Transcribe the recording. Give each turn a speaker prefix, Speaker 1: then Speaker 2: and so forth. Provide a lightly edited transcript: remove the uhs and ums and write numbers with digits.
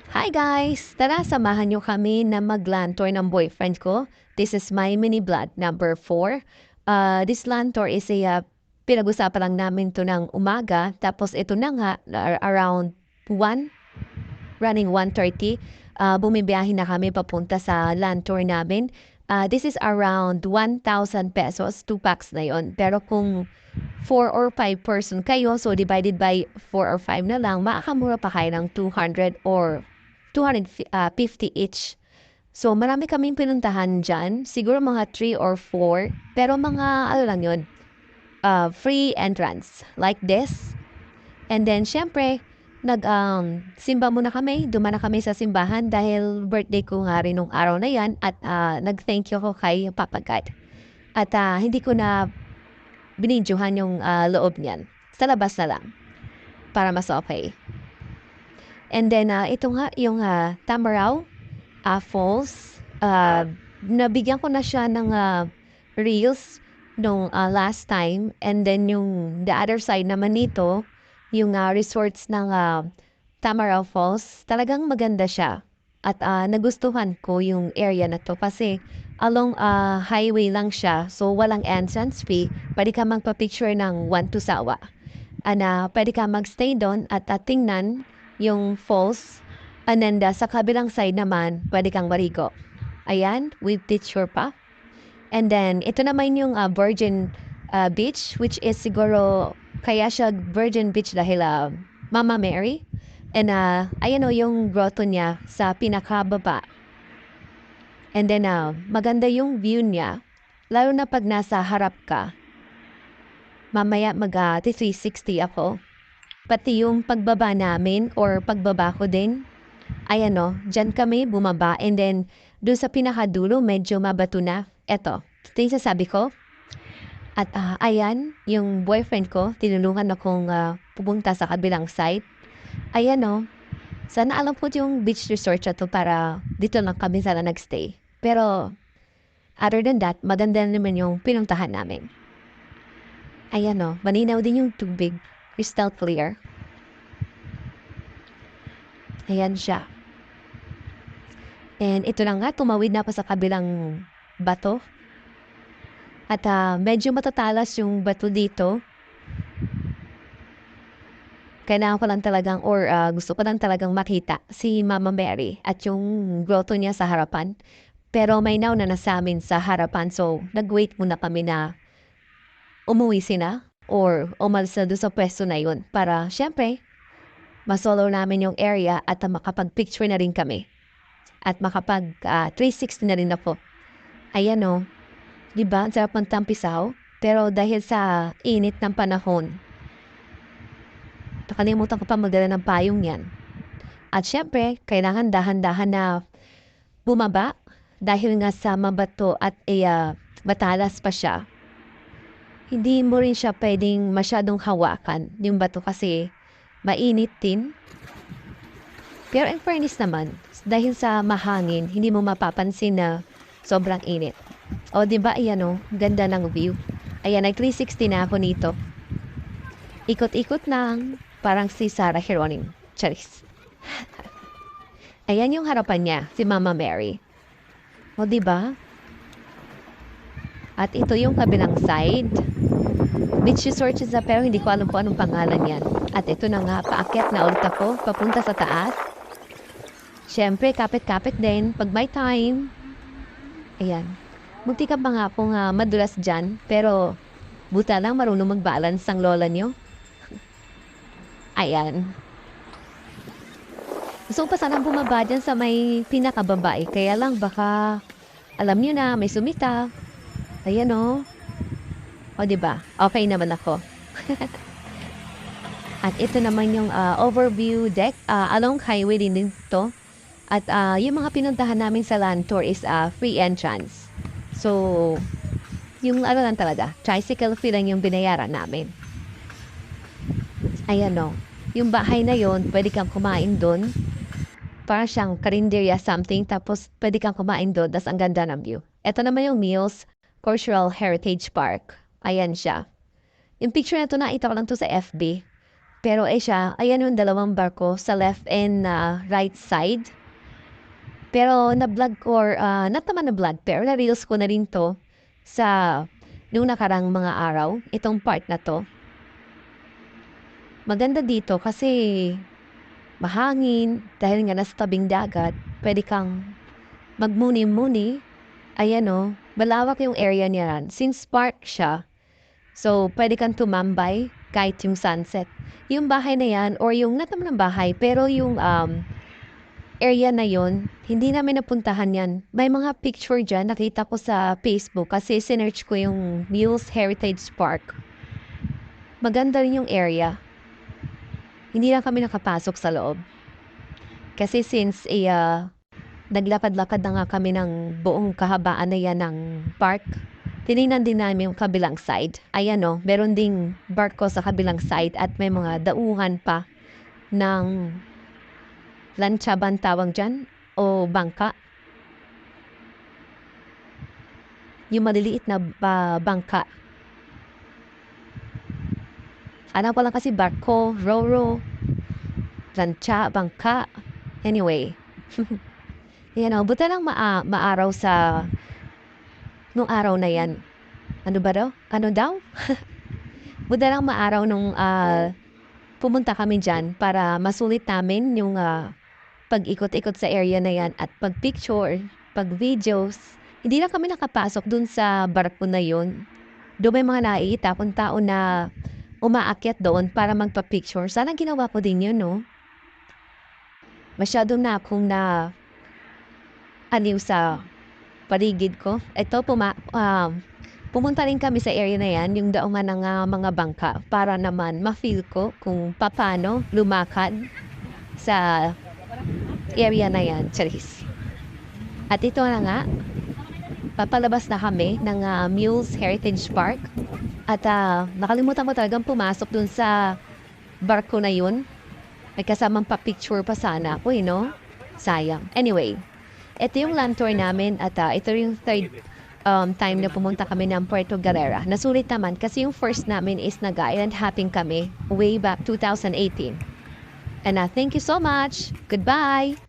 Speaker 1: Hi guys! Tara, samahan niyo kami na mag-land tour ng boyfriend ko. This is my mini vlog number 4. This land tour is pinag-usapan lang namin to ng umaga. Tapos ito na nga, around 1, running 1:30, bumibiyahe na kami papunta sa land tour namin. This is around 1,000 pesos, 2 packs na yon. Pero kung 4 or 5 person kayo, so divided by 4 or 5 na lang, makakamura pa kayo ng 200 or 250 each. So, marami kaming pinuntahan dyan. Siguro mga 3 or 4. Pero mga, ano lang yun, free entrance. Like this. And then, syempre, simba muna kami. Duman na kami sa simbahan dahil birthday ko nga rin nung araw na yan. At nag-thank you ko kay Papa God. At hindi ko na binidyohan yung loob niyan. Sa labas na lang. Para mas okay. And then, ito nga, yung Tamaraw Falls. Nabigyan ko na siya ng reels nung last time. And then, yung the other side naman nito, yung resorts ng Tamaraw Falls, talagang maganda siya. At nagustuhan ko yung area na to kasi along highway lang siya. So, walang entrance fee. Pwede ka magpa-picture ng one to sawa. Pwede ka magstay doon at tingnan yung falls. And then, sa kabilang side naman, pwede kang marigo. Ayan, with teacher pa. And then, ito naman yung Virgin Beach, which is siguro, kaya siya Virgin Beach dahil Mama Mary. And ayan o, yung grotto niya sa pinakababa. And then, maganda yung view niya. Lalo na pag nasa harap ka. Mamaya mag-360 ako. Pati yung pagbaba namin or pagbaba ko din. Ayan o, dyan kami bumaba. And then, doon sa pinakadulo, medyo mabato na. Eto, ito yung sasabi ko. At ayan, yung boyfriend ko, tinulungan akong pupunta sa kabilang site. Ayan o, sana alam ko yung beach resort na to para dito lang kami sana nagstay. Pero, other than that, maganda naman yung pinuntahan namin. Ayan o, malinaw din yung tubig. Crystal clear. Ayan siya. And ito na nga, tumawid na ako sa kabilang bato. At medyo matatalas yung bato dito. Kailangan ko lang talagang, or gusto ko lang talagang makita si Mama Mary at yung grotto niya sa harapan. Pero may nauna na sa amin sa harapan, so nag-wait muna kami na umuwi sila or umalis na doon sa pwesto na yun para syempre masolo namin yung area at makapag-picture na rin kami. At makapag 360 na rin ako. Ayan o. Diba? Ang sarap ng tampisaw. Pero dahil sa init ng panahon, nakalimutan ko pa magdala ng payong yan. At syempre, kailangan dahan-dahan na bumaba dahil nga sa mabato at matalas pa siya. Hindi mo rin siya pwedeng masyadong hawakan yung bato kasi mainit din. Pero in fairness naman, dahil sa mahangin, hindi mo mapapansin na sobrang init. O, diba, ayan o, ganda ng view. Ayan, nag-360 na ako nito. Ikot-ikot lang, parang si Sarah Geronimo. Charis. Ayan yung harapan niya, si Mama Mary. O, diba? At ito yung kabilang side. Beach resort siya pero hindi ko alam po anong pangalan yan. At ito na nga, paakyat na ulit ako, papunta sa taas. Siyempre, kapit-kapit din, pag may time. Ayan. Munti ka pa nga akong madulas dyan, pero buta lang marunong mag-balance ang lola nyo. Ayan. Gusto ko pa sanang bumaba dyan sa may pinakababae, kaya lang baka, alam nyo na, may sumita. Ayan o. O diba? Okay naman ako. At ito naman yung overview deck. Along highway din dito. At yung mga pinuntahan namin sa land tour is free entrance. So, yung ano lang talaga, tricycle fee lang yung binayaran namin. Ayan o. Yung bahay na yon, pwede kang kumain doon. Para siyang karinderya something. Tapos, pwede kang kumain doon. Tapos, ang ganda ng view. Ito naman yung Mills Cultural Heritage Park. Ayan siya. Yung picture na ito, nakita ko lang to sa FB. Pero siya, ayan yung dalawang barko sa left and right side. Pero na-vlog ko or not naman na-vlog, pero na-reels ko na rin 'to sa nung nakarang mga araw, itong part na 'to. Maganda dito kasi mahangin dahil nga nasa tabing dagat, puwede kang magmuni-muni. Ayan oh, malawak yung area niyan. Since park siya, so puwede kang tumambay kahit yung sunset. Yung bahay na 'yan or yung not naman ng bahay, pero yung, area na yon hindi namin napuntahan 'yan. May mga picture diyan nakita ko sa Facebook kasi sinearch ko yung Mules Heritage Park. Maganda rin yung area. Hindi lang kami nakapasok sa loob. Kasi since, naglakad-lakad na nga kami ng buong kahabaan na 'yan ng park, tiningnan din namin yung kabilang side. Ayan oh, meron ding barko sa kabilang side at may mga dauhan pa ng lancha bang tawag diyan o bangka? Yung maliliit na bangka. Alam ko lang kasi barko, ro-ro, lancha, bangka. Anyway, yan o, buti lang maaraw sa nung araw na yan. Ano ba daw? Ano daw? Buti lang maaraw nung pumunta kami dyan para masulit namin yung pag-ikot-ikot sa area na yan at pag-picture, pag-videos. Hindi lang kami nakapasok dun sa barko na yun. Doon may mga naiitapon tao na umaakyat doon para magpa-picture. Sana ginawa ko din yun, no? Masyado na akong na aliw sa paligid ko. Ito, pumunta rin kami sa area na yan, yung daungan ng mga bangka, para naman ma-feel ko kung paano lumakad sa area na yan. Charis. At ito na nga, papalabas na kami ng Mules Heritage Park. At nakalimutan ko talagang pumasok dun sa barko na yun. May kasamang pa-picture pa sana ako, no? Sayang. Anyway, ito yung land tour namin at ito yung third time na pumunta kami ng Puerto Galera. Nasulit naman kasi yung first namin is nag-island hopping kami way back 2018. And thank you so much. Goodbye!